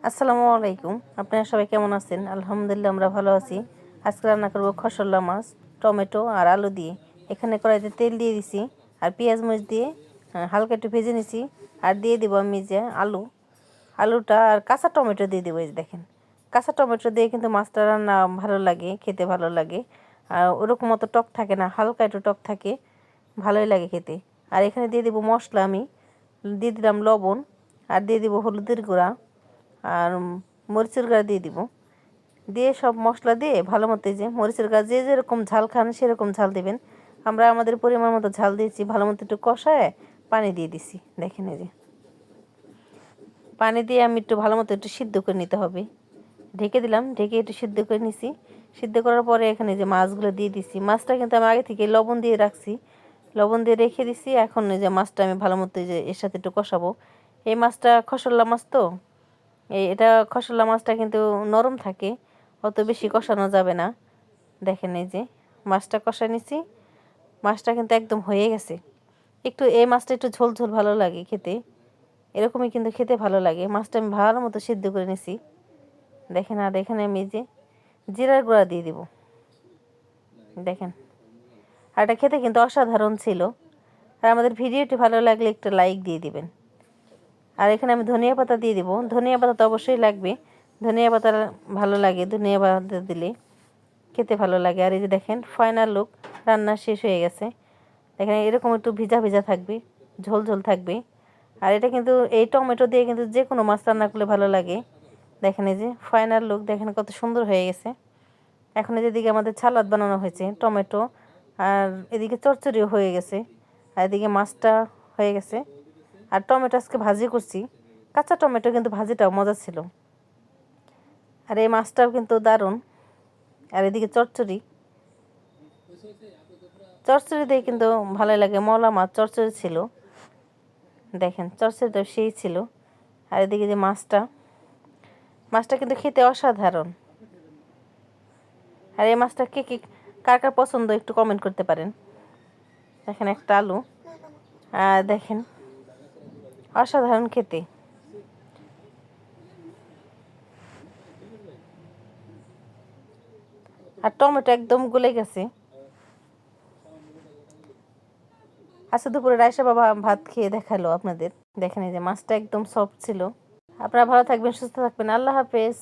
আসসালামু আলাইকুম। আপনারা সবাই কেমন আছেন? আলহামদুলিল্লাহ আমরা ভালো আছি। আজকে রান্না করব খসল্লা মাছ, টমেটো আর আলু দিয়ে। এখানে কড়াইতে তেল দিয়ে দিছি আর পেঁয়াজ মরিচ দিয়ে হালকা একটু ভেজে নিছি। আর দিয়ে দিব আমি যে আলুটা আর কাঁচা টমেটো দিয়ে দেবো। এই যে দেখেন, কাঁচা টমেটো দিয়ে কিন্তু মাছটা রান্না ভালো লাগে, খেতে ভালো লাগে। আর ওরকম মতো টক থাকে না, হালকা একটু টক থাকে, ভালোই লাগে খেতে। আর এখানে দিয়ে দিব মশলা, আমি দিয়ে দিলাম লবণ, আর দিয়ে দিব হলুদের গুঁড়া আর মরিচের গুঁড়া দিয়ে দিব। দিয়ে সব মশলা দিয়ে ভালো মতো, যে মরিচের গুঁড়া যে যেরকম ঝাল খান সেরকম ঝাল দেবেন। আমরা আমাদের পরিমাণ মতো ঝাল দিয়েছি। ভালো মতো একটু কষায় পানি দিয়ে দিছি। দেখেন এই যে পানি দিয়ে আমি একটু ভালো মতো একটু সিদ্ধ করে নিতে হবে। ঢেকে দিলাম, ঢেকে একটু সিদ্ধ করে নিছি। সিদ্ধ করার পরে এখানে যে মাছগুলো দিয়ে দিছি। মাছটা কিন্তু আমি আগে থেকে লবণ দিয়ে রাখছি, লবণ দিয়ে রেখে দিছি। এখন এই যে মাছটা আমি ভালো মতো যে এর সাথে একটু কষাবো। এই মাছটা খসল্লা মাছ তো, এটা খসলা মাছটা কিন্তু নরম থাকে, অত বেশি কষানো যাবে না। দেখেন এই যে মাছটা কষা নিছি, মাছটা কিন্তু একদম হয়ে গেছে। একটু এই মাছটা একটু ঝোল ঝোল ভালো লাগে খেতে, এরকমই কিন্তু খেতে ভালো লাগে। মাছটা আমি ভালো মতো সিদ্ধ করে নিছি। দেখেন, আর এখানে আমি যে জিরার গুঁড়া দিয়ে দিব। দেখেন, আর এটা খেতে কিন্তু অসাধারণ ছিল। আর আমাদের ভিডিওটি ভালো লাগলে একটু লাইক দিয়ে দিবেন। আর এখানে আমি ধনিয়া পাতা দিয়ে দিব। ধনিয়া পাতা তো অবশ্যই লাগবে, ধনিয়া পাতা ভালো লাগে, ধনিয়া পাতা দিলে খেতে ভালো লাগে। আর এই যে দেখেন ফাইনাল লুক, রান্না শেষ হয়ে গেছে। দেখেন এরকম একটু ভিজা ভিজা থাকবে, ঝোল ঝোল থাকবে। আর এটা কিন্তু এই টমেটো দিয়ে কিন্তু যে কোনো মাছ রান্না করলে ভালো লাগে। দেখেন এই যে ফাইনাল লুক, দেখেন কত সুন্দর হয়ে গেছে। এখন যেদিকে আমাদের সালাদ বানানো হয়েছে টমেটো, আর এদিকে চচ্চড়িও হয়ে গেছে, আর এদিকে মাছটা হয়ে গেছে। আর টমেটো আজকে ভাজি করছি, কাঁচা টমেটো, কিন্তু ভাজিটাও মজা ছিল। আর এই মাছটাও কিন্তু দারুণ। আর এদিকে চচ্চড়ি, চচ্চড়ি দিয়ে কিন্তু ভালোই লাগে। মলা মাছ চচ্চড়ি ছিল, দেখেন চচ্চড়িটাও সেই ছিল। আর এদিকে যে মাছটা, মাছটা কিন্তু খেতে অসাধারণ। আর এই মাছটা কে কে কার কার পছন্দ একটু কমেন্ট করতে পারেন। দেখেন একটা আলু, আর দেখেন অসাধারণ খেতে। আর টমেটো একদম গলে গেছে। আচ্ছা, দুপুরে রাইসা বাবা ভাত খেয়ে দেখালো আপনাদের। দেখেন এই যে মাছটা একদম সফট ছিল। আপনারা ভালো থাকবেন, সুস্থ থাকবেন। আল্লাহ হাফেজ।